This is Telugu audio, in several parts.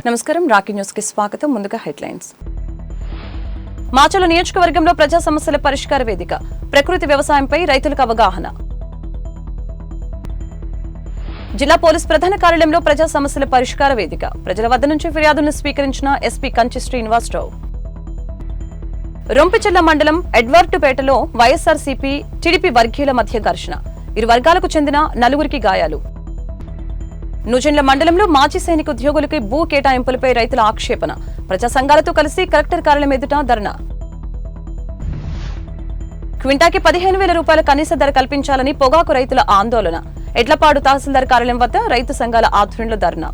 నమస్కారం, రాకీ న్యూస్ కి స్వాగతం. ముందుగా హెడ్లైన్స్. మాచర్ల నియోజకవర్గంలో ప్రజా సమస్యల పరిష్కార వేదిక, ప్రకృతి వ్యవసాయంపై రైతులకు అవగాహన. జిల్లా పోలీస్ ప్రధాన కార్యాలయంలో ప్రజా సమస్యల పరిష్కార వేదిక, ప్రజల వద్ద నుంచి ఫిర్యాదులను స్వీకరించిన ఎస్పీ కంచి శ్రీనివాసరావు. రొంపిచెర్ల మండలం ఎడ్వర్టుపేటలో వైఎస్ఆర్సీపీ టీడీపీ వర్గీయుల మధ్య ఘర్షణ, ఇరు వర్గాలకు చెందిన 4 గాయాలు. నూజెండ్ల మండలంలో మాజీ సైనిక ఉద్యోగులకి భూ కేటాయింపులపై రైతుల ఆక్షేపణ, ప్రజా సంఘాలతో కలిసి కలెక్టర్ కార్యాలయం ఎదుట ధర్నా. క్వింటాకి 15,000 రూపాయల కనీస ధర కల్పించాలని పొగాకు రైతుల ఆందోళన, ఎడ్లపాడు తహసీల్దార్ కార్యాలయం వద్ద రైతు సంఘాల ఆధ్వర్యంలో ధర్నా.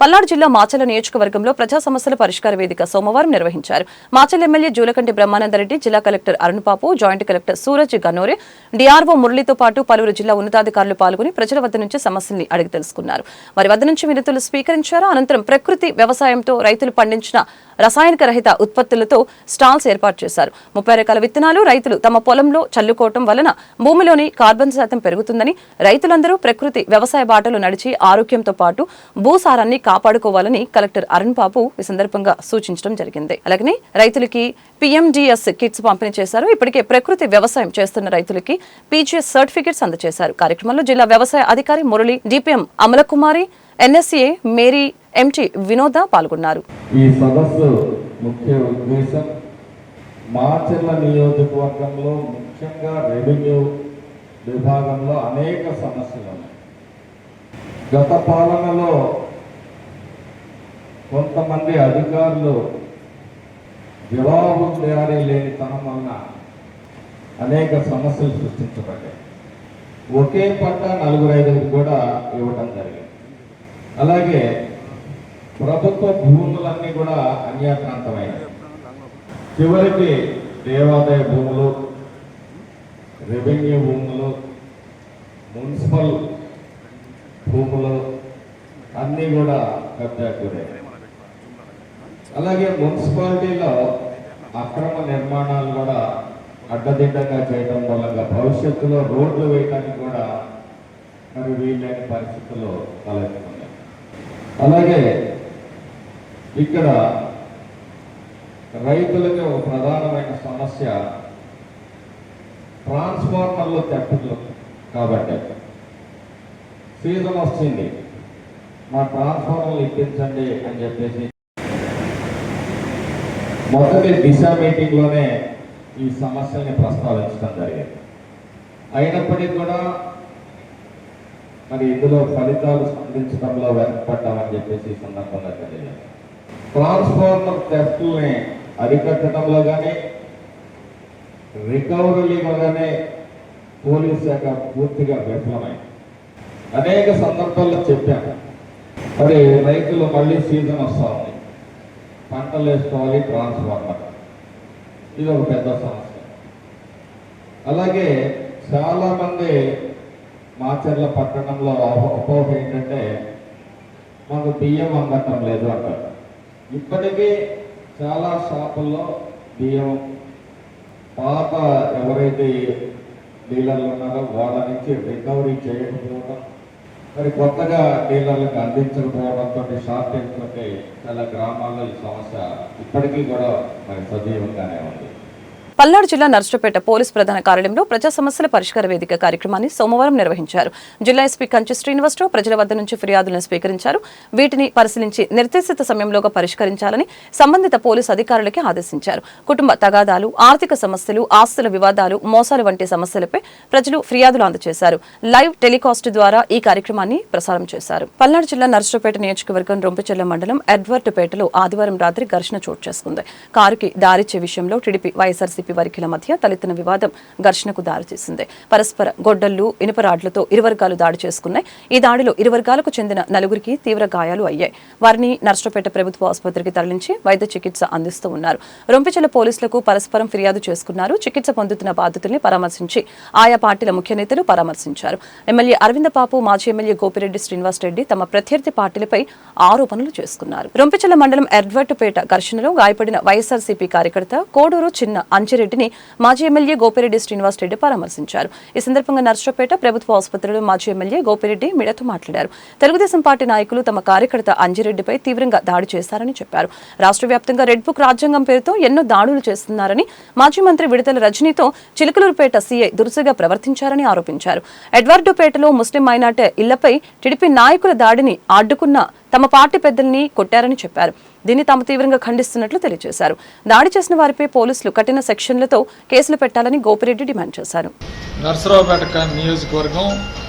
పల్నాడు జిల్లా మాచర్ల నియోజకవర్గంలో ప్రజా సమస్యల పరిష్కార వేదిక సోమవారం నిర్వహించారు. మాచర్ల ఎమ్మెల్యే జూలకంటి బ్రహ్మానందరెడ్డి, జిల్లా collector Arunbabu, joint collector Suraj Gannore, DRO మురళితో పాటు పలువురు జిల్లా ఉన్నతాధికారులు పాల్గొని ప్రజల వద్ద నుంచి సమస్యల్ని అడిగి తెలుసుకున్నారు. వారి వద్ద నుంచి వినతులు స్వీకరించారు. అనంతరం ప్రకృతి వ్యవసాయంతో రైతులు పండించిన రసాయనిక రహిత ఉత్పత్తులతో స్టాల్స్ ఏర్పాటు చేశారు. 30 రకాల విత్తనాలు రైతులు తమ పొలంలో చల్లుకోవటం వలన భూమిలోని కార్బన్ శాతం పెరుగుతుందని, రైతులందరూ ప్రకృతి వ్యవసాయ బాటలో నడిచి ఆరోగ్యంతో పాటు భూసారాన్ని కాపాడుకోవాలని కలెక్టర్ అరుణ్ బాబు ఈ సందర్భంగా సూచించడం జరిగింది. అలాగే రైతులకి PMDS కిట్స్ పంపిణీ చేశారు. ఇప్పటికే ప్రకృతి వ్యవసాయం చేస్తున్న రైతులకి PGS సర్టిఫికెట్స్ అందజేశారు. కార్యక్రమంలో జిల్లా వ్యవసాయ అధికారి Murali, DPM Amalakumari, NSA Mary, MT Vinoda పాల్గొన్నారు. ఈ సదస్సు ముఖ్య ఉద్దేశం మాచర్ల నియోజకవర్గంలో ముఖ్యంగా రెవెన్యూ విభాగంలో అనేక సమస్యలు ఉన్నాయి. గత పాలనలో కొంతమంది అధికారులు జవాబుదారీ లేనితనం వలన అనేక సమస్యలు సృష్టించబడ్డాయి. ఒకే పట్ట 4-5 కూడా ఇవ్వడం జరిగింది. అలాగే ప్రభుత్వ భూములన్నీ కూడా అన్యాక్రాంతమైనవి. చివరికి దేవాదాయ భూములు, రెవెన్యూ భూములు, మున్సిపల్ భూములు అన్నీ కూడా కబ్జాకు గురయ్యాయి. అలాగే మున్సిపాలిటీలో అక్రమ నిర్మాణాలు కూడా అడ్డదిడ్డంగా చేయడం వల్ల భవిష్యత్తులో రోడ్లు వేయడానికి కూడా మరి వీలైన పరిస్థితుల్లో తలెత్తుకున్నాయి. అలాగే ఇక్కడ రైతులకి ఒక ప్రధానమైన సమస్య ట్రాన్స్ఫార్మర్లు తెప్పట్లు. కాబట్టి సీజన్ వచ్చింది, మా ట్రాన్స్ఫార్మర్లు ఇప్పించండి అని చెప్పేసి మొదటి దిశ మీటింగ్లోనే ఈ సమస్యల్ని ప్రస్తావించడం జరిగింది. అయినప్పటికీ కూడా మరి ఇందులో ఫలితాలు స్పందించడంలో వెనకపడ్డామని చెప్పేసి ఈ సందర్భంగా తెలియదు. ట్రాన్స్ఫార్మర్ థెఫ్ట్ని అరికట్టడంలో కానీ రికవరీలో కానీ పోలీస్ శాఖ పూర్తిగా విఫలమైంది. అనేక సందర్భాల్లో చెప్పాను, మరి రైతులు మళ్ళీ సీజన్ వస్తూ ఉంది, పంటలు వేసుకోవాలి, ట్రాన్స్ఫార్మర్ ఇది ఒక పెద్ద సమస్య. అలాగే చాలామంది మాచర్ల పట్టణంలో అపోహ ఏంటంటే మాకు బియ్యం అందటం లేదు అంటారు. ఇప్పటికీ చాలా షాపుల్లో బియ్యం పాత ఎవరైతే డీలర్లు ఉన్నారో వాళ్ళ నుంచి రికవరీ చేయకపోవడం, మరి కొత్తగా డీలర్లకు అందించకపోవడంతో షార్టేజ్లకి చాలా గ్రామాల్లో ఈ సమస్య ఇప్పటికీ కూడా మరి సజీవంగానే ఉంది. పల్నాడు జిల్లా నర్సరావుపేట పోలీస్ ప్రధాన కార్యాలయంలో ప్రజా సమస్యల పరిష్కార వేదిక కార్యక్రమాన్ని సోమవారం నిర్వహించారు. జిల్లా ఎస్పీ కంచి శ్రీనివాసరావు ప్రజల వద్ద నుంచి ఫిర్యాదులను స్వీకరించారు. వీటిని పరిశీలించి నిర్దేశిత సమయంలోగా పరిష్కరించాలని సంబంధిత పోలీసు అధికారులకి ఆదేశించారు. కుటుంబ తగాదాలు, ఆర్థిక సమస్యలు, ఆస్తుల వివాదాలు, మోసాలు వంటి సమస్యలపై ప్రజలు ఫిర్యాదులు అందజేశారు. లైవ్ టెలికాస్ట్ ద్వారా ఈ కార్యక్రమాన్ని ప్రసారం చేశారు. పల్నాడు జిల్లా నర్సరావుపేట నియోజకవర్గం రొంపిచెర్ల మండలం ఎడ్వర్టుపేటలో ఆదివారం రాత్రి ఘర్షణ చోటు చేసుకుంది. కారుకి దారిచ్చే విషయంలో టీడీపీ వైఎస్ఆర్సీపీ వర్గీయుల మధ్య తలెత్తిన వివాదం ఘర్షణకు దారితీసింది. పరస్పర గొడ్డళ్లు, ఇనుప రాడ్లతో ఇరు వర్గాలు దాడి చేసుకున్నాయి. ఈ దాడిలో ఇరు వర్గాలకు చెందిన 4 తీవ్ర గాయాలు అయ్యాయి. వారిని నర్సరావుపేట ప్రభుత్వ ఆసుపత్రికి తరలించి వైద్య చికిత్స అందిస్తూ ఉన్నారు. రొంపిచెర్ల పోలీసులకు పరస్పరం ఫిర్యాదు చేసుకున్నారు. చికిత్స పొందుతున్న బాధితుల్ని పరామర్శించి ఆయా పార్టీల ముఖ్య నేతలు పరామర్శించారు. ఎమ్మెల్యే అరవింద పాపు, మాజీ ఎమ్మెల్యే గోపిరెడ్డి శ్రీనివాసరెడ్డి తమ ప్రత్యర్థి పార్టీలపై ఆరోపణలు చేసుకున్నారు. రొంపిచెర్ల మండలం ఎడ్వర్టుపేట ఘర్షణలో గాయపడిన వైఎస్ఆర్సీపీ కార్యకర్త కోడూరు చిన్న అంచె అంజిరెడ్డిని మాజీ ఎమ్మెల్యే గోపిరెడ్డి శ్రీనివాస్ రెడ్డి పరామర్శించారు. ఈ సందర్భంగా నర్సరావుపేట ప్రభుత్వ ఆసుపత్రిలో మాజీ ఎమ్మెల్యే గోపిరెడ్డి మీడియాతో మాట్లాడారు. తెలుగుదేశం పార్టీ నాయకులు తమ కార్యకర్త అంజిరెడ్డిపై తీవ్రంగా దాడి చేశారని చెప్పారు. రాష్ట్ర వ్యాప్తంగా రెడ్ బుక్ రాజ్యాంగం పేరుతో ఎన్నో దాడులు చేస్తున్నారని, మాజీ మంత్రి విడతల రజనీతో చిలుకలూరుపేట సీఐ దురుసుగా ప్రవర్తించారని ఆరోపించారు. ఎడ్వర్డుపేటలో ముస్లిం మైనార్టీ ఇళ్లపై టీడీపీ నాయకుల దాడిని అడ్డుకున్న తమ పార్టీ పెద్దల్ని కొట్టారని చెప్పారు. దీన్ని తాము తీవ్రంగా ఖండిస్తున్నట్లు తెలియజేశారు. దాడి చేసిన వారిపై పోలీసులు కఠిన సెక్షన్లతో కేసులు పెట్టాలని గోపిరెడ్డి డిమాండ్ చేశారు. నర్సరావుపేట నియోజకవర్గం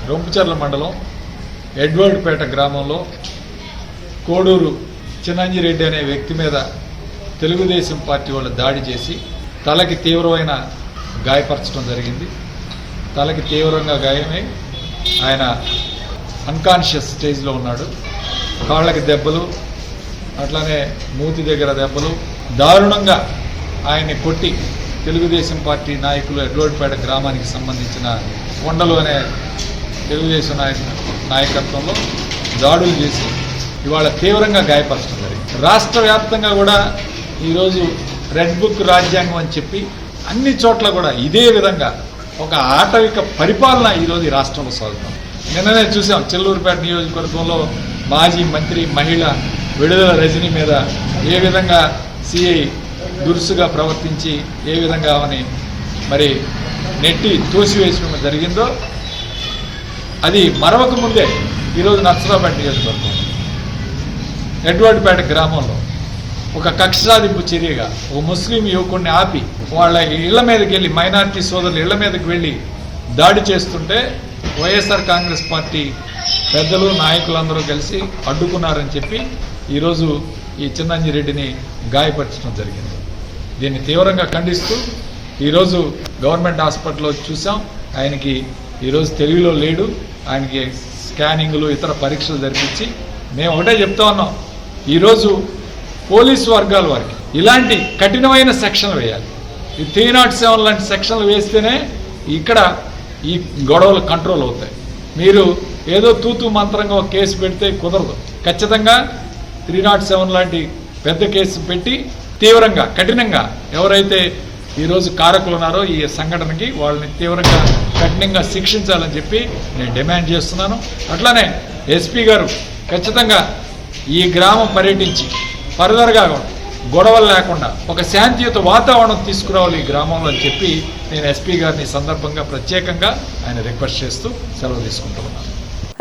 రొంపిచెర్ల మండలం ఎడ్వర్డ్పేట గ్రామంలో కోడూరు చిన్నంజిరెడ్డి అనే వ్యక్తి మీద తెలుగుదేశం పార్టీ వాళ్ళు దాడి చేసి తలకి తీవ్రమైన గాయపరచడం జరిగింది. తలకి తీవ్రంగా గాయమై ఆయన అన్కాన్షియస్ స్టేజ్లో ఉన్నాడు. కాళ్ళకి దెబ్బలు, అట్లానే మూతి దగ్గర దెబ్బలు, దారుణంగా ఆయన్ని కొట్టి తెలుగుదేశం పార్టీ నాయకులు ఎడ్వర్డ్పేట గ్రామానికి సంబంధించిన కొండలు అనే తెలుగుదేశం నాయకత్వంలో దాడులు చేసి ఇవాళ తీవ్రంగా గాయపరచడం జరిగింది. రాష్ట్ర వ్యాప్తంగా కూడా ఈరోజు రెడ్ బుక్ రాజ్యాంగం అని చెప్పి అన్ని చోట్ల కూడా ఇదే విధంగా ఒక ఆటవిక పరిపాలన ఈరోజు ఈ రాష్ట్రంలో సాగుతాం. నిన్ననే చూసాం చిల్లూరుపేట నియోజకవర్గంలో మాజీ మంత్రి మహిళ విడుదల రజనీ మీద ఏ విధంగా సిఐ దురుసుగా ప్రవర్తించి ఏ విధంగా ఆమెని మరి నెట్టి తోసివేయడం జరిగిందో అది మరవక ముందే ఈరోజు నర్సరావుపేట నియోజకవర్గం ఎడ్వర్డ్పేట గ్రామంలో ఒక కక్ష సాధింపు చర్యగా ఒక ముస్లిం యువకుడిని ఆపి వాళ్ళ ఇళ్ల మీదకి వెళ్ళి మైనార్టీ సోదరుల ఇళ్ల మీదకి వెళ్ళి దాడి చేస్తుంటే వైఎస్ఆర్ కాంగ్రెస్ పార్టీ పెద్దలు నాయకులందరూ కలిసి అడ్డుకున్నారని చెప్పి ఈరోజు ఈ చిన్నంజిరెడ్డిని గాయపరచడం జరిగింది. దీన్ని తీవ్రంగా ఖండిస్తూ ఈరోజు గవర్నమెంట్ హాస్పిటల్లో చూసాం. ఆయనకి ఈరోజు తెలుగులో లేడు. ఆయనకి స్కానింగ్లు ఇతర పరీక్షలు జరిపించి మేము ఒకటే చెప్తా ఉన్నాం, ఈరోజు పోలీసు వర్గాల వారికి ఇలాంటి కఠినమైన సెక్షన్లు వేయాలి. ఈ 307 లాంటి సెక్షన్లు వేస్తేనే ఇక్కడ ఈ గొడవలు కంట్రోల్ అవుతాయి. మీరు ఏదో తూతూ మంత్రంగా ఒక కేసు పెడితే కుదరదు. ఖచ్చితంగా 307 లాంటి పెద్ద కేసు పెట్టి తీవ్రంగా కఠినంగా ఎవరైతే ఈరోజు కారకులు ఉన్నారో ఈ సంఘటనకి వాళ్ళని తీవ్రంగా కఠినంగా శిక్షించాలని చెప్పి నేను డిమాండ్ చేస్తున్నాను. అట్లానే ఎస్పీ గారు ఖచ్చితంగా ఈ గ్రామం పర్యటించి ఫర్దర్గా గొడవలు లేకుండా ఒక శాంతియుత వాతావరణం తీసుకురావాలి ఈ గ్రామంలో అని చెప్పి నేను ఎస్పీ గారిని సందర్భంగా ప్రత్యేకంగా ఆయన రిక్వెస్ట్ చేస్తూ సెలవు తీసుకుంటున్నాను.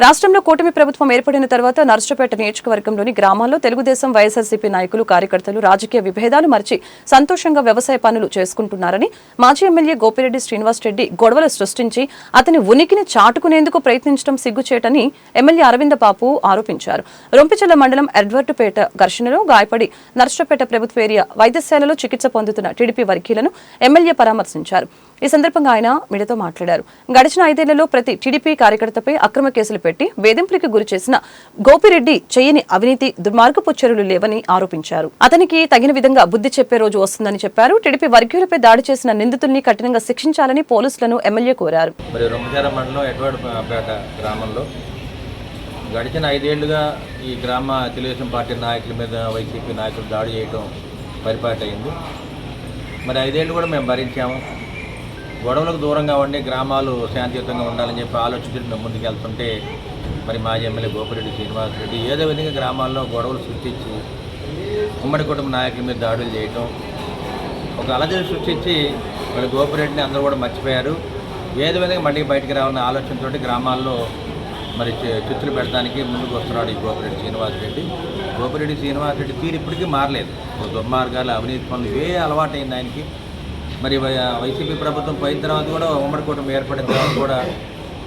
రాష్ట్రంలో కూటమి ప్రభుత్వం ఏర్పడిన తర్వాత నర్సరావుపేట నియోజకవర్గంలోని గ్రామాల్లో తెలుగుదేశం వైఎస్ఆర్సీపీ నాయకులు కార్యకర్తలు రాజకీయ విభేదాలు మర్చి సంతోషంగా వ్యవసాయ పనులు చేసుకుంటున్నారని మాజీ ఎమ్మెల్యే గోపిరెడ్డి శ్రీనివాస్ రెడ్డి గొడవలు సృష్టించి అతని ఉనికిని చాటుకునేందుకు ప్రయత్నించడం సిగ్గుచేటని ఎమ్మెల్యే అరవింద బాపు ఆరోపించారు. రొంపిచెర్ల మండలం ఎడ్వర్డుపేట ఘర్షణలో గాయపడి నర్సరావుపేట ప్రభుత్వ ఏరియా వైద్యశాలలో చికిత్స పొందుతున్న టీడీపీ వర్గీయులను ఎమ్మెల్యే పరామర్శించారు. ఈ సందర్భంగా ఆయన మీడియాతో మాట్లాడారు. గడిచిన 5 ఏళ్లలో ప్రతి టీడీపీ కార్యకర్తపై అక్రమ కేసులు పెట్టి వేధింపులకు గురి చేసిన గోపిరెడ్డి చేయని అవినీతి దుర్మార్గపు చర్యలు లేవని ఆరోపించారు. అతనికి తగిన విధంగా బుద్ధి చెప్పే రోజు వస్తుందని చెప్పారు. టీడీపీ వర్గీయులపై దాడి చేసిన నిందితుల్ని కఠినంగా శిక్షించాలని పోలీసులను ఎమ్మెల్యే కోరారు. గడిచిన 5 ఏళ్లుగా ఈ గ్రామ తెలుగుదేశం పార్టీ నాయకుల మీద వైసీపీ నాయకులు దాడి చేయడం పరిపాటైంది. మరి 5 ఏళ్ళు కూడా మేము భరించాము. గొడవలకు దూరంగా ఉండి గ్రామాలు శాంతియుతంగా ఉండాలని చెప్పి ఆలోచించి మేము ముందుకు వెళ్తుంటే మరి మాజీ ఎమ్మెల్యే గోపిరెడ్డి శ్రీనివాస్ రెడ్డి ఏదో విధంగా గ్రామాల్లో గొడవలు సృష్టించి ఉమ్మడి కుటుంబ నాయకుల మీద దాడులు చేయటం, ఒక అలజడి సృష్టించి మరి గోపిరెడ్డిని అందరూ కూడా మర్చిపోయారు. ఏదో విధంగా మళ్ళీ బయటికి రావాలన్న ఆలోచనతో గ్రామాల్లో మరి చిచ్చులు పెట్టడానికి ముందుకు వస్తున్నాడు ఈ గోపిరెడ్డి శ్రీనివాస్ రెడ్డి. గోపిరెడ్డి శ్రీనివాస్ రెడ్డి తీరు ఇప్పటికీ మారలేదు. దుర్మార్గాలు, అవినీతి పనులు అలవాటైంది ఆయనకి. మరి వైసీపీ ప్రభుత్వం పోయిన తర్వాత కూడా ఉమ్మడి కుటుంబం ఏర్పడిన తర్వాత కూడా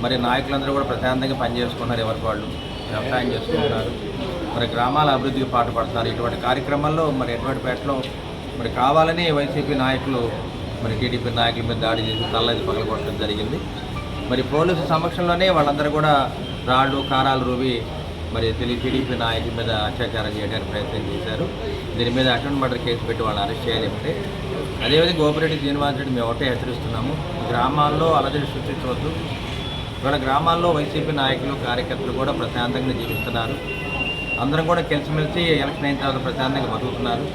మరి నాయకులందరూ కూడా ప్రశాంతంగా పనిచేసుకున్నారు. ఎవరికి వాళ్ళు వ్యవసాయం చేసుకుంటున్నారు. మరి గ్రామాల అభివృద్ధికి పాటుపడుతున్నారు. ఇటువంటి కార్యక్రమాల్లో మరి ఎడ్వర్డ్పేటలో మరి కావాలని వైసీపీ నాయకులు మరి టీడీపీ నాయకుల మీద దాడి చేసి తలది పగలగొట్టడం జరిగింది. మరి పోలీసు సమక్షంలోనే వాళ్ళందరూ కూడా రాళ్ళు కారాలు రువి మరి టీడీపీ నాయకుల మీద అత్యాచారం చేయడానికి ప్రయత్నం చేశారు. దీని మీద అటెంప్ట్ మర్డర్ కేసు పెట్టి వాళ్ళని అరెస్ట్ చేయాలంటే అదేవిధంగా గోపిరెడ్డి శ్రీనివాస్ రెడ్డి మేము ఒకటే హెచ్చరిస్తున్నాము, గ్రామాల్లో అలజడి సృష్టించవద్దు. ఇవాళ గ్రామాల్లో వైసీపీ నాయకులు కార్యకర్తలు కూడా ప్రశాంతంగా జీవిస్తున్నారు. అందరం కూడా కలిసిమెలిసి ఎలక్షన్ అయిన తర్వాత ప్రశాంతంగా బతుకుతున్నారు.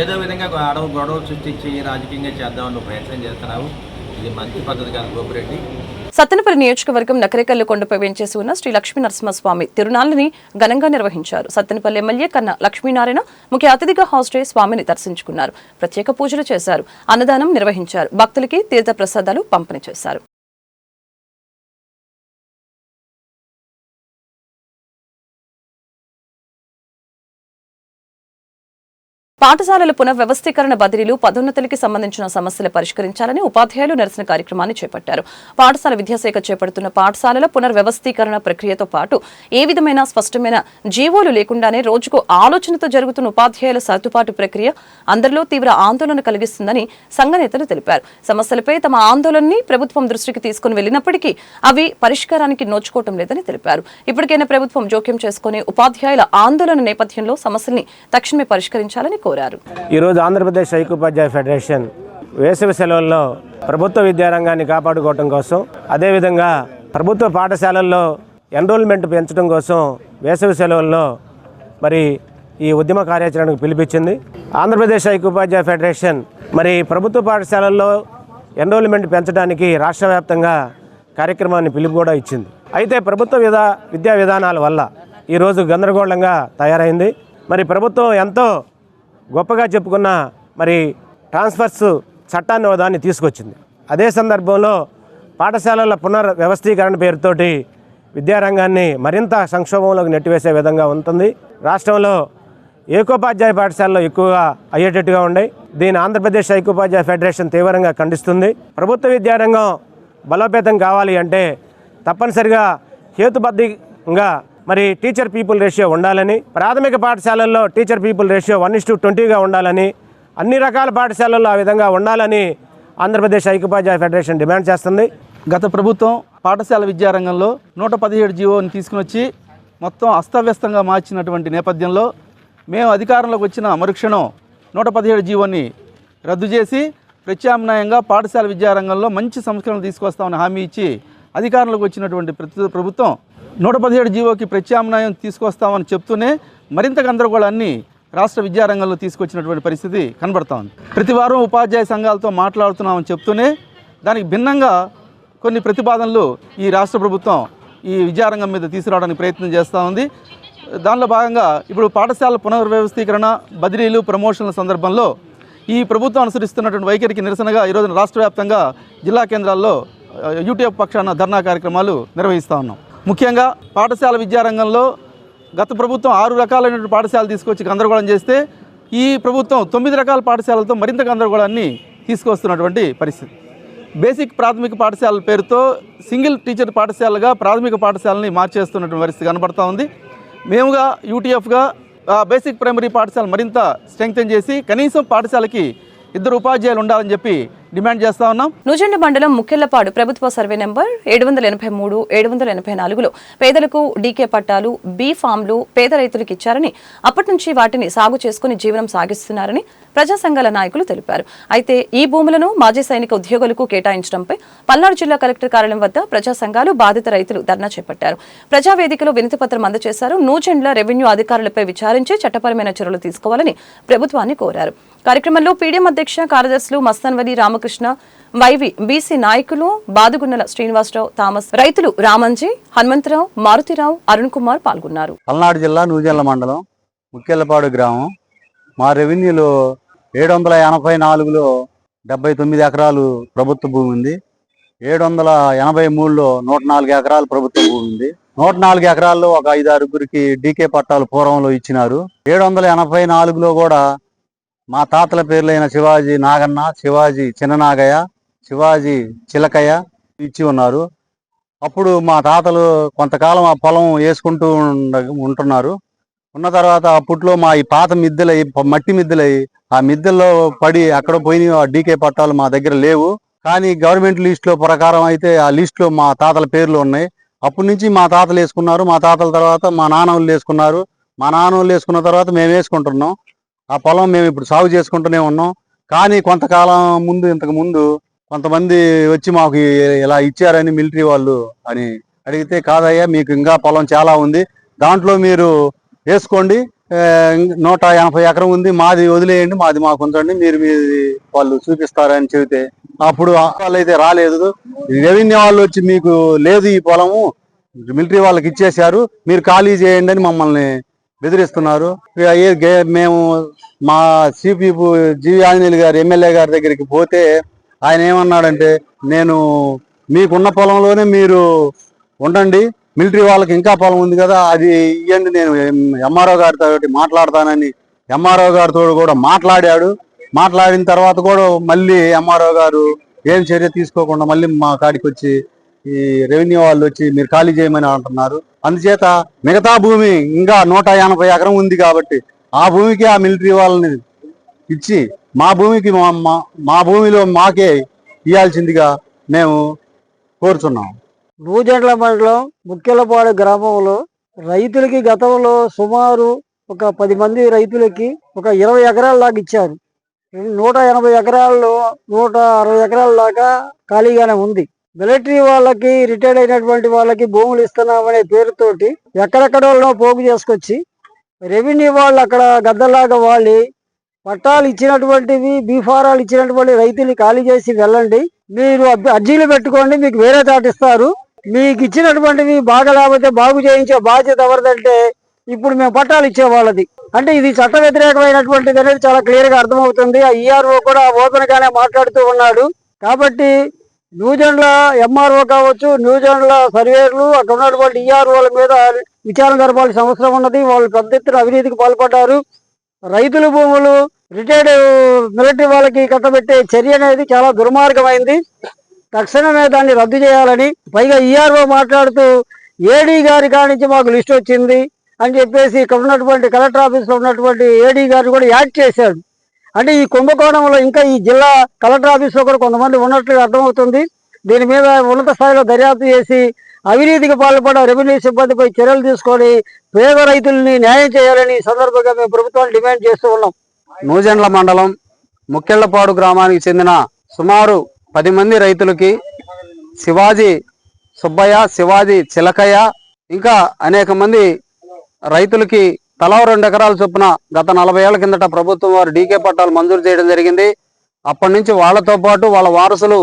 ఏదో విధంగా గొడవ సృష్టించి రాజకీయంగా చేద్దామని ప్రయత్నం చేస్తున్నావు. ఇది మంచి పద్ధతి కాదు గోపిరెడ్డి. సత్తెనపల్లి నియోజకవర్గం నకరేకల్లు కొండపై వేంచేసి ఉన్న శ్రీ లక్ష్మీ నరసింహస్వామి తిరునాళ్లని ఘనంగా నిర్వహించారు. సత్తెనపల్లి ఎమ్మెల్యే కన్నా లక్ష్మీనారాయణ ముఖ్య అతిథిగా హాజరై స్వామిని దర్శించుకున్నారు. ప్రత్యేక పూజలు చేశారు. అన్నదానం నిర్వహించారు. భక్తులకి తీర్థ ప్రసాదాలు పంపిణీ చేశారు. పాఠశాలల పునర్వ్యవస్థీకరణ బదిలీలు పదోన్నతులకి సంబంధించిన సమస్యలు పరిష్కరించాలని ఉపాధ్యాయులు నిరసన కార్యక్రమాన్ని చేపట్టారు. పాఠశాల విద్యాశాఖ చేపడుతున్న పాఠశాలల పునర్వ్యవస్థీకరణ ప్రక్రియతో పాటు ఏ విధమైన స్పష్టమైన జీవోలు లేకుండానే రోజుకు ఆలోచనతో జరుగుతున్న ఉపాధ్యాయుల సర్దుబాటు ప్రక్రియ అందరిలో తీవ్ర ఆందోళన కలిగిస్తుందని సంఘ నేతలు తెలిపారు. సమస్యలపై తమ ఆందోళనని ప్రభుత్వం దృష్టికి తీసుకుని వెళ్లినప్పటికీ అవి పరిష్కారానికి నోచుకోవటం లేదని తెలిపారు. ఇప్పటికైనా ప్రభుత్వం జోక్యం చేసుకుని ఉపాధ్యాయుల ఆందోళన నేపథ్యంలో సమస్యల్ని తక్షణమే పరిష్కరించాలని కోరారు. ఈరోజు ఆంధ్రప్రదేశ్ ఐక్యోపాధ్యాయ ఫెడరేషన్ వేసవి సెలవుల్లో ప్రభుత్వ విద్యారంగాన్ని కాపాడుకోవడం కోసం, అదేవిధంగా ప్రభుత్వ పాఠశాలల్లో ఎన్రోల్మెంట్ పెంచడం కోసం వేసవి సెలవుల్లో మరి ఈ ఉద్యమ కార్యాచరణకు పిలిపించింది. ఆంధ్రప్రదేశ్ ఐక్యోపాధ్యాయ ఫెడరేషన్ మరి ప్రభుత్వ పాఠశాలల్లో ఎన్రోల్మెంట్ పెంచడానికి రాష్ట్ర వ్యాప్తంగా కార్యక్రమాన్ని పిలుపు కూడా ఇచ్చింది. అయితే ప్రభుత్వ విద్యా విధానాల వల్ల ఈరోజు గందరగోళంగా తయారైంది. మరి ప్రభుత్వం ఎంతో గొప్పగా చెప్పుకున్న మరి ట్రాన్స్ఫర్స్ చట్టాన్ని దాన్ని తీసుకొచ్చింది. అదే సందర్భంలో పాఠశాలల పునర్వ్యవస్థీకరణ పేరుతోటి విద్యారంగాన్ని మరింత సంక్షోభంలోకి నెట్టివేసే విధంగా ఉంటుంది. రాష్ట్రంలో ఏకోపాధ్యాయ పాఠశాలలో ఎక్కువగా అయ్యేటట్టుగా ఉన్నాయి. దీన్ని ఆంధ్రప్రదేశ్ ఐక్యోపాధ్యాయ ఫెడరేషన్ తీవ్రంగా ఖండిస్తుంది. ప్రభుత్వ విద్యారంగం బలోపేతం కావాలి అంటే తప్పనిసరిగా హేతుబద్ధంగా మరి టీచర్ పీపుల్ రేషియో ఉండాలని, ప్రాథమిక పాఠశాలల్లో టీచర్ పీపుల్ రేషియో 1:20గా ఉండాలని, అన్ని రకాల పాఠశాలల్లో ఆ విధంగా ఉండాలని ఆంధ్రప్రదేశ్ ఐక్యోపాధ్యాయ ఫెడరేషన్ డిమాండ్ చేస్తుంది. గత ప్రభుత్వం పాఠశాల విద్యారంగంలో 117 జీవోని తీసుకుని వచ్చి మొత్తం అస్తవ్యస్తంగా మార్చినటువంటి నేపథ్యంలో మేము అధికారంలోకి వచ్చిన మరుక్షణం 117 జీవోని రద్దు చేసి ప్రత్యామ్నాయంగా పాఠశాల విద్యారంగంలో మంచి సంస్కరణలు తీసుకొస్తామని హామీ ఇచ్చి అధికారంలోకి వచ్చినటువంటి ప్రభుత్వం 117 జీవోకి ప్రత్యామ్నాయం తీసుకొస్తామని చెప్తూనే మరింత గందరగోళాన్ని రాష్ట్ర విద్యారంగంలో తీసుకొచ్చినటువంటి పరిస్థితి కనబడతా ఉంది. ప్రతి వారం ఉపాధ్యాయ సంఘాలతో మాట్లాడుతున్నామని చెప్తూనే దానికి భిన్నంగా కొన్ని ప్రతిపాదనలు ఈ రాష్ట్ర ప్రభుత్వం ఈ విద్యారంగం మీద తీసుకురావడానికి ప్రయత్నం చేస్తూ ఉంది. దానిలో భాగంగా ఇప్పుడు పాఠశాల పునర్వ్యవస్థీకరణ, బదిలీలు, ప్రమోషన్ల సందర్భంలో ఈ ప్రభుత్వం అనుసరిస్తున్నటువంటి వైఖరికి నిరసనగా ఈరోజు రాష్ట్ర వ్యాప్తంగా జిల్లా కేంద్రాల్లో యూటీఎఫ్ పక్షాన ధర్నా కార్యక్రమాలు నిర్వహిస్తూ ఉన్నాం. ముఖ్యంగా పాఠశాల విద్యారంగంలో గత ప్రభుత్వం 6 రకాలైనటువంటి పాఠశాలలు తీసుకొచ్చి గందరగోళం చేస్తే ఈ ప్రభుత్వం 9 రకాల పాఠశాలలతో మరింత గందరగోళాన్ని తీసుకొస్తున్నటువంటి పరిస్థితి. బేసిక్ ప్రాథమిక పాఠశాలల పేరుతో సింగిల్ టీచర్ పాఠశాలగా ప్రాథమిక పాఠశాలని మార్చేస్తున్నటువంటి పరిస్థితి కనబడతా ఉంది. మేముగా యూటీఎఫ్గా బేసిక్ ప్రైమరీ పాఠశాల మరింత స్ట్రెంగ్తెన్ చేసి కనీసం పాఠశాలకి 2 ఉపాధ్యాయులు ఉండాలని చెప్పి డిమాండ్ చేస్తా ఉన్నాం. నూజెండ మండలం ముఖ్యలపాడు ప్రభుత్వ సర్వే నెంబర్ 783, 784లో పేదలకు డీకే పట్టాలు, బీ ఫామ్లు పేద రైతులకు ఇచ్చారని, అప్పటి నుంచి వాటిని సాగు చేసుకుని జీవనం సాగిస్తున్నారని ప్రజా సంఘాల నాయకులు తెలిపారు. అయితే ఈ భూములను మాజీ సైనిక ఉద్యోగులకు కేటాయించడంపై పల్నాడు జిల్లా కలెక్టర్ కార్యాలయం వద్ద ప్రజా సంఘాలు, బాధిత రైతులు ధర్నా చేపట్టారు. ప్రజావేదికలో వినతిపత్రం అందజేశారు. నూజెండ్ల రెవెన్యూ అధికారులపై విచారించి చట్టపరమైన చర్యలు తీసుకోవాలని ప్రభుత్వాన్ని కోరారు. కార్యక్రమంలో పీడీఎం అధ్యక్ష కార్యదర్శులు మస్తాన్వలి రామకృష్ణ, వైవి, బీసీ నాయకులు బాదుగున్నల శ్రీనివాసరావు, థామస్, రైతులు రామంజీ, హనుమంతరావు, మారుతిరావు, అరుణ్ కుమార్ పాల్గొన్నారు. పల్నాడు జిల్లా నూజెండ్ల మండలం ముఖ్యలపాడు గ్రామం. మా రెవెన్యూలో 784లో 79 ఎకరాలు ప్రభుత్వ భూమి ఉంది. 783లో 104 ఎకరాలు ప్రభుత్వ భూమి ఉంది. 104 ఎకరాల్లో ఒక 5-6గురికి డీకే పట్టాలు పూర్వంలో ఇచ్చినారు. 784లో కూడా మా తాతల పేర్లైన శివాజీ నాగన్న, శివాజీ చిన్ననాగయ్య, శివాజీ చిలకయ్య ఇచ్చి ఉన్నారు. అప్పుడు మా తాతలు కొంతకాలం ఆ పొలం వేసుకుంటూ ఉంటున్నారు. ఉన్న తర్వాత అప్పట్లో మా ఈ పాత మిద్దెలై, మట్టి మిద్దెలై, ఆ మిద్దెల్లో పడి అక్కడ పోయిన ఆ డీకే పట్టాలు మా దగ్గర లేవు. కానీ గవర్నమెంట్ లిస్టులో ప్రకారం అయితే ఆ లిస్టులో మా తాతల పేర్లు ఉన్నాయి. అప్పటి నుంచి మా తాతలు వేసుకున్నారు. మా తాతల తర్వాత మా నాన్నలు వేసుకున్నారు. మా నాన్నలు వేసుకున్న తర్వాత మేము వేసుకుంటున్నాం. ఆ పొలం మేము ఇప్పుడు సాగు చేసుకుంటూనే ఉన్నాం. కానీ కొంతకాలం ముందు, ఇంతకు ముందు కొంతమంది వచ్చి మాకు ఇలా ఇచ్చారని మిలిటరీ వాళ్ళు అని అడిగితే, కాదయ్యా మీకు ఇంకా పొలం చాలా ఉంది, దాంట్లో మీరు వేసుకోండి, 180 ఎకరం ఉంది, మాది వదిలేయండి, మాది మాకు ఉంచండి, మీది వాళ్ళు చూపిస్తారని చెబితే అప్పుడు వాళ్ళు అయితే రాలేదు. రెవెన్యూ వాళ్ళు వచ్చి మీకు లేదు ఈ పొలము, మిలిటరీ వాళ్ళకి ఇచ్చేశారు, మీరు ఖాళీ చేయండి అని మమ్మల్ని బెదిరిస్తున్నారు. మేము మా సిపి జీవి ఆంజనేయులు గారు ఎమ్మెల్యే గారి దగ్గరికి పోతే ఆయన ఏమన్నాడంటే, నేను మీకున్న పొలంలోనే మీరు ఉండండి, మిలిటరీ వాళ్ళకి ఇంకా పొలం ఉంది కదా అది ఇవ్వండి, నేను ఎంఆర్ఓ గారితో మాట్లాడతానని ఎంఆర్ఓ గారితో కూడా మాట్లాడాడు. మాట్లాడిన తర్వాత కూడా మళ్ళీ ఎంఆర్ఓ గారు ఏం చర్య తీసుకోకుండా మళ్ళీ మా కాడికి వచ్చి ఈ రెవెన్యూ వాళ్ళు వచ్చి మీరు ఖాళీ చేయమని అంటున్నారు. అందుచేత మిగతా భూమి ఇంకా 180 ఎకరం ఉంది కాబట్టి ఆ భూమికి ఆ మిలిటరీ వాళ్ళని ఇచ్చి మా భూమికి మా భూమిలో మాకే ఇవ్వాల్సిందిగా మేము కోరుతున్నాం. నూజెండ్ల మండలం ముఖ్యలపాడు గ్రామంలో రైతులకి గతంలో సుమారు ఒక 10 మంది రైతులకి ఒక 20 ఎకరాల దాకా ఇచ్చారు. 180 ఎకరాల్లో 160 ఎకరాల దాకా ఖాళీగానే ఉంది. మిలిటరీ వాళ్ళకి రిటైర్డ్ అయినటువంటి వాళ్ళకి భూములు ఇస్తున్నామనే పేరుతోటి ఎక్కడెక్కడో పోగు చేసుకొచ్చి రెవెన్యూ వాళ్ళు అక్కడ గద్దలాగా వాళ్ళు పట్టాలు ఇచ్చినటువంటివి బీఫారాలు ఇచ్చినటువంటి రైతులు ఖాళీ చేసి వెళ్ళండి, మీరు అర్జీలు పెట్టుకోండి, మీకు వేరే తాటిస్తారు, మీకు ఇచ్చినటువంటివి బాగా లేకపోతే బాగు చేయించే బాధ్యత ఎవరిదంటే ఇప్పుడు మేము పట్టాలు ఇచ్చే వాళ్ళది. అంటే ఇది చట్ట వ్యతిరేకమైనటువంటిది అనేది చాలా క్లియర్ గా అర్థమవుతుంది. ఆ ఈఆర్ఓ కూడా ఓపెన్ గానే మాట్లాడుతూ ఉన్నాడు. కాబట్టి న్యూజెండ్ల ఎంఆర్ఓ కావచ్చు, న్యూజెండ్ల సర్వేర్లు, అక్కడ ఉన్నటువంటి ఈఆర్ఓల మీద విచారణ జరపాల్సిన అవసరం ఉన్నది. వాళ్ళు పెద్ద ఎత్తున అవినీతికి పాల్పడ్డారు. రైతుల భూములు రిటైర్డ్ మిలిటరీ వాళ్ళకి కట్టబెట్టే చర్య అనేది చాలా దుర్మార్గమైంది. తక్షణమే దాన్ని రద్దు చేయాలని, పైగా ఈఆర్ఓ మాట్లాడుతూ ఏడీ గారి కానించి మాకు లిస్ట్ వచ్చింది అని చెప్పేసి ఇక్కడ ఉన్నటువంటి కలెక్టర్ ఆఫీస్లో ఉన్నటువంటి ఏడీ గారిని కూడా యాడ్ చేశాడు. అంటే ఈ కుంభకోణంలో ఇంకా ఈ జిల్లా కలెక్టర్ ఆఫీస్లో కూడా కొంతమంది ఉన్నట్లు అర్థమవుతుంది. దీని మీద ఉన్నత స్థాయిలో దర్యాప్తు చేసి అవినీతికి పాల్పడ్డ రెవెన్యూ సిబ్బందిపై చర్యలు తీసుకొని పేద రైతుల్ని న్యాయం చేయాలని సందర్భంగా మేము ప్రభుత్వాన్ని డిమాండ్ చేస్తూ ఉన్నాం. నూజెండ్ల మండలం ముఖ్యళ్లపాడు గ్రామానికి చెందిన సుమారు 10 మంది రైతులకి శివాజీ సుబ్బయ్య, శివాజీ చిలకయ్య, ఇంకా అనేక మంది రైతులకి తలా 2 ఎకరాల చొప్పున గత 40 ఏళ్ల కిందట ప్రభుత్వం వారు డీకే పట్టాలు మంజూరు చేయడం జరిగింది. అప్పటి నుంచి వాళ్లతో పాటు వాళ్ళ వారసులు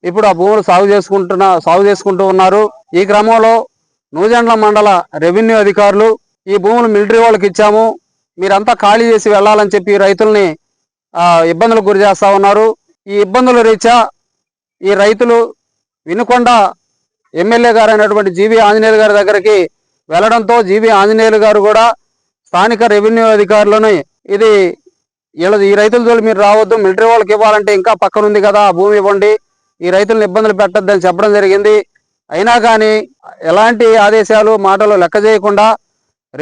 ఇప్పుడు ఆ భూములు సాగు చేసుకుంటూ ఉన్నారు. ఈ క్రమంలో నూజెండ్ల మండల రెవెన్యూ అధికారులు ఈ భూములు మిలిటరీ వాళ్ళకి ఇచ్చాము, మీరంతా ఖాళీ చేసి వెళ్లాలని చెప్పి రైతుల్ని ఇబ్బందులకు గురి చేస్తా ఉన్నారు. ఈ ఇబ్బందుల రీత్యా ఈ రైతులు వినుకొండ ఎమ్మెల్యే గారు అయినటువంటి జీవి ఆంజనేయులు గారి దగ్గరికి వెళ్లడంతో జీవి ఆంజనేయులు గారు కూడా స్థానిక రెవెన్యూ అధికారులను ఈ రైతుల జోలి మీరు రావద్దు, మిలిటరీ వాళ్ళకి ఇవ్వాలంటే ఇంకా పక్కనుంది కదా ఆ భూమి ఇవ్వండి, ఈ రైతులను ఇబ్బందులు పెట్టద్దని చెప్పడం జరిగింది. అయినా కానీ ఎలాంటి ఆదేశాలు మాటలు లెక్క చేయకుండా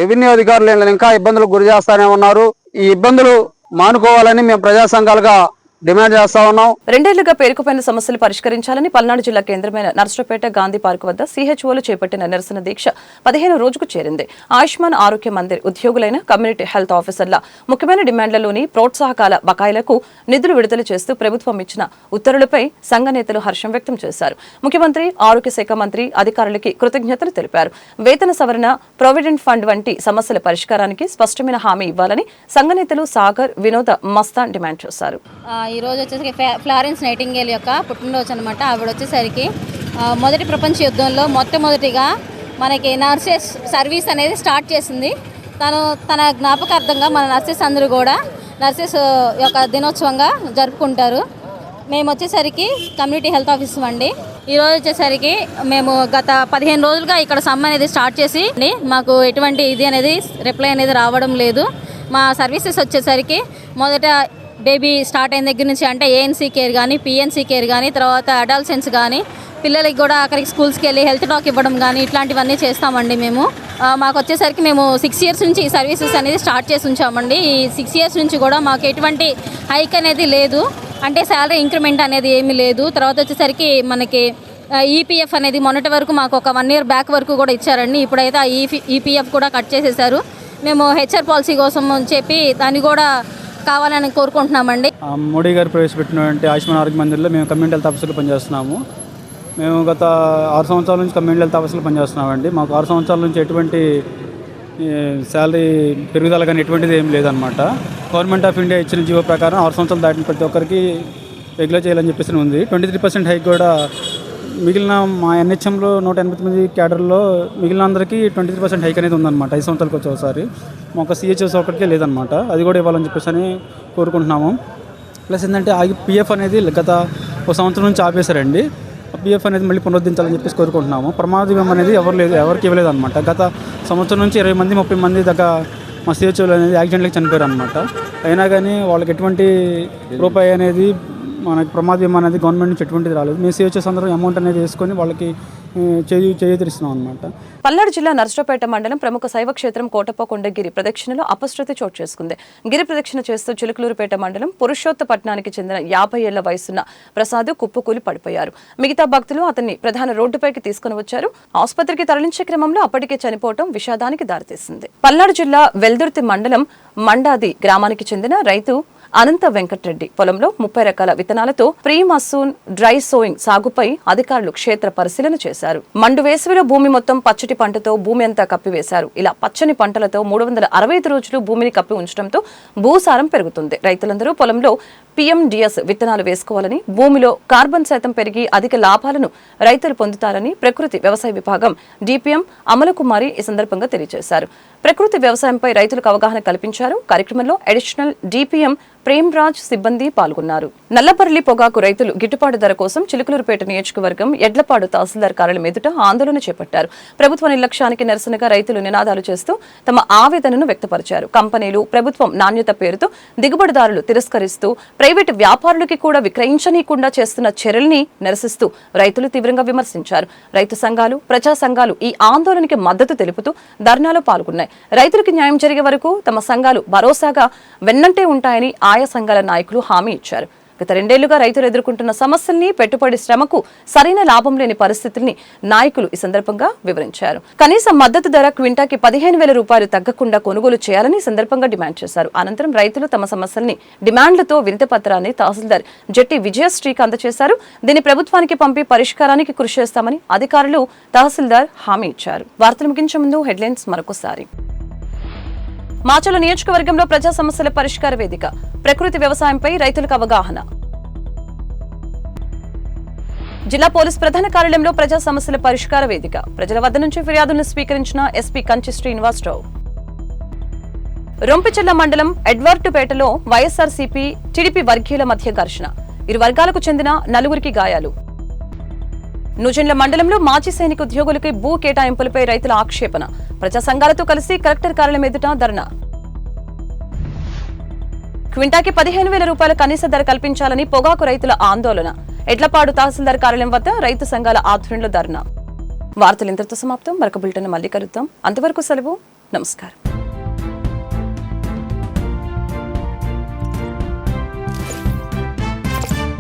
రెవెన్యూ అధికారులు ఇంకా ఇబ్బందులకు గురి చేస్తానే ఉన్నారు. ఈ ఇబ్బందులు మానుకోవాలని మేము ప్రజా సంఘాలుగా డిమాండ్ చేస్తా ఉన్నాం. 2 ఏళ్లుగా పేరుకుపోయిన సమస్యలు పరిష్కరించాలని పల్నాడు జిల్లా కేంద్రమైన నర్సరావుపేట గాంధీ పార్క్ వద్ద సిహెచ్ఓలు చేపట్టిన నిరసన దీక్ష 15వ రోజుకు చేరింది. ఆయుష్మాన్ ఆరోగ్య మందిర్ ఉద్యోగులైన కమ్యూనిటీ హెల్త్ ఆఫీసర్ల ముఖ్యమైన డిమాండ్లలోని ప్రోత్సాహకాల బకాయిలకు నిధులు విడుదల చేస్తూ ప్రభుత్వం ఇచ్చిన ఉత్తర్వులపై సంఘ నేతలు హర్షం వ్యక్తం చేశారు. ముఖ్యమంత్రి, ఆరోగ్య శాఖ మంత్రి అధికారులకి కృతజ్ఞతలు తెలిపారు. వేతన సవరణ, ప్రొవిడెంట్ ఫండ్ వంటి సమస్యల పరిష్కారానికి స్పష్టమైన హామీ ఇవ్వాలని సంఘ నేతలు సాగర్, వినోద మస్తాన్ డిమాండ్ చేశారు. ఈ రోజు వచ్చేసరికి ఫ్లారెన్స్ నైటింగేల్ యొక్క పుట్టినరోజు అనమాట. ఆవిడ వచ్చేసరికి మొదటి ప్రపంచ యుద్ధంలో మొట్టమొదటిగా మనకి నర్సెస్ సర్వీస్ అనేది స్టార్ట్ చేసింది. తన జ్ఞాపకార్థంగా మన నర్సెస్ అందరూ కూడా నర్సెస్ యొక్క దినోత్సవంగా జరుపుకుంటారు. మేము వచ్చేసరికి కమ్యూనిటీ హెల్త్ ఆఫీస్ అండి. ఈరోజు వచ్చేసరికి మేము గత 15 రోజులుగా ఇక్కడ సమ్ అనేది స్టార్ట్ చేసి మాకు ఎటువంటి ఇది అనేది రిప్లై అనేది రావడం లేదు. మా సర్వీసెస్ వచ్చేసరికి మొదట బేబీ స్టార్ట్ అయిన దగ్గర నుంచి అంటే ఏఎన్సీ కేర్ కానీ, పిఎన్సీ కేర్ కానీ, తర్వాత అడాల్సెన్స్ కానీ, పిల్లలకి కూడా అక్కడికి స్కూల్స్కి వెళ్ళి హెల్త్ టాక్ ఇవ్వడం కానీ ఇట్లాంటివన్నీ చేస్తామండి. మాకు వచ్చేసరికి మేము 6 years నుంచి ఈ సర్వీసెస్ అనేది స్టార్ట్ చేసి ఉంచామండి. ఈ 6 years నుంచి కూడా మాకు ఎటువంటి హైక్ అనేది లేదు, అంటే శాలరీ ఇంక్రిమెంట్ అనేది ఏమీ లేదు. తర్వాత వచ్చేసరికి మనకి ఈపీఎఫ్ అనేది మొన్నటి వరకు మాకు ఒక 1 year బ్యాక్ వరకు కూడా ఇచ్చారండి. ఇప్పుడైతే ఆ ఈపీఎఫ్ కూడా కట్ చేసేసారు. మేము హెచ్ఆర్ పాలసీ కోసం చెప్పి దాన్ని కూడా కావాలని కోరుకుంటున్నామండి. మోడీ గారు ప్రవేశపెట్టినటువంటి ఆయుష్మాన్ ఆరోగ్య మందిర్లో మేము కమ్యూనిటీ హెల్త్ ఆఫీసర్లు పనిచేస్తున్నాము. మేము గత 6 సంవత్సరాల నుంచి కమ్యూనిటీ హెల్త్ ఆఫీసర్లు పనిచేస్తున్నామండి. మాకు 6 సంవత్సరాల నుంచి ఎటువంటి శాలరీ పెరుగుదల కానీ ఎటువంటిది ఏం లేదనమాట. గవర్నమెంట్ ఆఫ్ ఇండియా ఇచ్చిన జీవో ప్రకారం 6 సంవత్సరాలు దాటిన ప్రతి ఒక్కరికి రెగ్యులర్ చేయాలని చెప్పేసి ఉంది. 23% హైక్ కూడా మిగిలిన మా NHMలో 189 క్యాడర్లో మిగిలిన అందరికీ 23% హైక్ అనేది ఉందన్నమాట. 5 సంవత్సరాలకు వచ్చేసారి మాకు CHS ఒకటికే లేదనమాట. అది కూడా ఇవ్వాలని చెప్పేసి అని కోరుకుంటున్నాము. ప్లస్ ఏంటంటే PF అనేది గత 1 సంవత్సరం నుంచి ఆపేశారండి. PF అనేది మళ్ళీ పునరుద్ధరించాలని చెప్పేసి కోరుకుంటున్నాము. ప్రమాద బీమా అనేది ఎవరికి ఇవ్వలేదు అనమాట. గత సంవత్సరం నుంచి 20 మంది 30 మంది దాకా మా CHOలు అనేది యాక్సిడెంట్లకి చనిపోయారు అనమాట. అయినా కానీ వాళ్ళకి ఎటువంటి రూపాయి అనేది మనకి ప్రమాద బీమా అనేది గవర్నమెంట్ నుంచి ఎటువంటిది రాలేదు. మేము CHOs అందరం అమౌంట్ అనేది వేసుకొని వాళ్ళకి చేయూతనిస్తున్నాం అనమాట. పల్నాడు జిల్లా నర్సరావుపేట మండలం ప్రముఖ శైవ క్షేత్రం కోటప్పకొండ గిరి ప్రదక్షిణలో అపశృతి చోటు చేసుకుంది. గిరి ప్రదక్షిణ చేస్తూ చిలుకలూరుపేట మండలం పురుషోత్తపట్నానికి చెందిన 50 ఏళ్ల వయసున్న ప్రసాద్ కుప్పకూలి పడిపోయారు. మిగతా భక్తులు అతన్ని ప్రధాన రోడ్డుపైకి తీసుకుని వచ్చారు. ఆసుపత్రికి తరలించే క్రమంలో అప్పటికే చనిపోవడం విషాదానికి దారితీసింది. పల్నాడు జిల్లా వెల్దుర్తి మండలం మండాది గ్రామానికి చెందిన రైతు అనంత వెంకటరెడ్డి పొలంలో 30 రకాల విత్తనాలతో ప్రీ మసూన్ డ్రై సోయింగ్ సాగుపై అధికారులు క్షేత్ర పరిశీలన చేశారు. మండు వేసవిలో భూమి మొత్తం పచ్చటి పంటతో భూమి అంతా కప్పివేశారు. ఇలా పచ్చని పంటలతో 365 రోజులు భూమిని కప్పి ఉంచడంతో భూసారం పెరుగుతుంది. రైతులందరూ పొలంలో PMDS విత్తనాలు వేసుకోవాలని, భూమిలో కార్బన్ శాతం పెరిగి అధిక లాభాలను రైతులు పొందుతారని ప్రకృతి వ్యవసాయ విభాగం DPM అమలకుమారి ఈ సందర్భంగా తెలియజేశారు. ప్రకృతి వ్యవసాయంపై రైతులకు అవగాహన కల్పించారు. కార్యక్రమంలో అడిషనల్ DPM ప్రేమ్రాజ్ సిబ్బంది పాల్గొన్నారు. నల్లపర్లి పొగాకు రైతులు గిట్టుబాటు ధర కోసం చిలుకలూరుపేట నియోజకవర్గం ఎడ్లపాడు తహసీల్దార్ కార్యాలయం ఎదుట ఆందోళన చేపట్టారు. ప్రభుత్వ నిర్లక్ష్యానికి నిరసనగా రైతులు నినాదాలు చేస్తూ తమ ఆవేదనను వ్యక్తపరిచారు. కంపెనీలు ప్రభుత్వం నాణ్యత పేరుతో దిగుబడిదారులు తిరస్కరిస్తూ ప్రైవేటు వ్యాపారులకి కూడా విక్రయించనీయకుండా చేస్తున్న చర్యల్ని నిరసిస్తూ రైతులు తీవ్రంగా విమర్శించారు. రైతు సంఘాలు, ప్రజా సంఘాలు ఈ ఆందోళనకి మద్దతు తెలుపుతూ ధర్నాలో పాల్గొన్నాయి. రైతులకు న్యాయం జరిగే వరకు తమ సంఘాలు భరోసాగా వెన్నంటే ఉంటాయని ఆయా సంఘాల నాయకులు హామీ ఇచ్చారు. గత 2 ఏళ్లుగా రైతులు ఎదుర్కొంటున్న సమస్యల్ని, పెట్టుబడి శ్రమకు సరైన లాభం లేని పరిస్థితుల్ని నాయకులు ఈ సందర్భంగా వివరించారు. కనీస మద్దతు ధర క్వింటాకి 15,000 రూపాయలు తగ్గకుండా కొనుగోలు చేయాలని సందర్భంగా డిమాండ్ చేశారు. అనంతరం రైతులు తమ సమస్యల్ని, డిమాండ్లతో వినతి పత్రాన్ని తహసీల్దార్ జట్టి విజయశ్రీకి అందజేశారు. దీన్ని ప్రభుత్వానికి పంపి పరిష్కారానికి కృషి చేస్తామని అధికారులు, తహసీల్దార్ హామీ ఇచ్చారు. వార్తలు ముగించే ముందు హెడ్లైన్స్ మరొకసారి. మాచల నియోజకవర్గంలో ప్రజా సమస్యల పరిష్కార వేదిక, ప్రకృతి వ్యవసాయంపై రైతులకు అవగాహన. జిల్లా పోలీస్ ప్రధాన కార్యాలయంలో ప్రజా సమస్యల పరిష్కార వేదిక, ప్రజల వద్ద నుంచి ఫిర్యాదులను స్వీకరించిన SP కంచి శ్రీనివాసరావు. రొంపిచెర్ల మండలం ఎడ్వర్టుపేటలో వైఎస్ఆర్సీపీ టీడీపీ వర్గీయుల మధ్య ఘర్షణ, ఇరు వర్గాలకు చెందిన 4 గాయాలు. నూజెండ్ల మండలంలో మాజీ సైనిక ఉద్యోగులకి భూ కేటాయింపులపై రైతుల ఆక్షేపణ, ప్రజా సంఘాలతో కలిసి కలెక్టర్ కార్యాలయం ఎదుట ధర్నా. క్వింటాకి 15,000 రూపాయల కనీస ధర కల్పించాలని పొగాకు రైతుల ఆందోళన, ఎడ్లపాడు తహసీల్దార్ కార్యాలయం వద్ద రైతు సంఘాల ఆధ్వర్యంలో ధర్నా. వార్తలు ఇంతటితో సమాప్తం. మరొక బులెటిన్ మళ్ళీ కలుద్దాం. అంతవరకు సెలవు. నమస్కారం.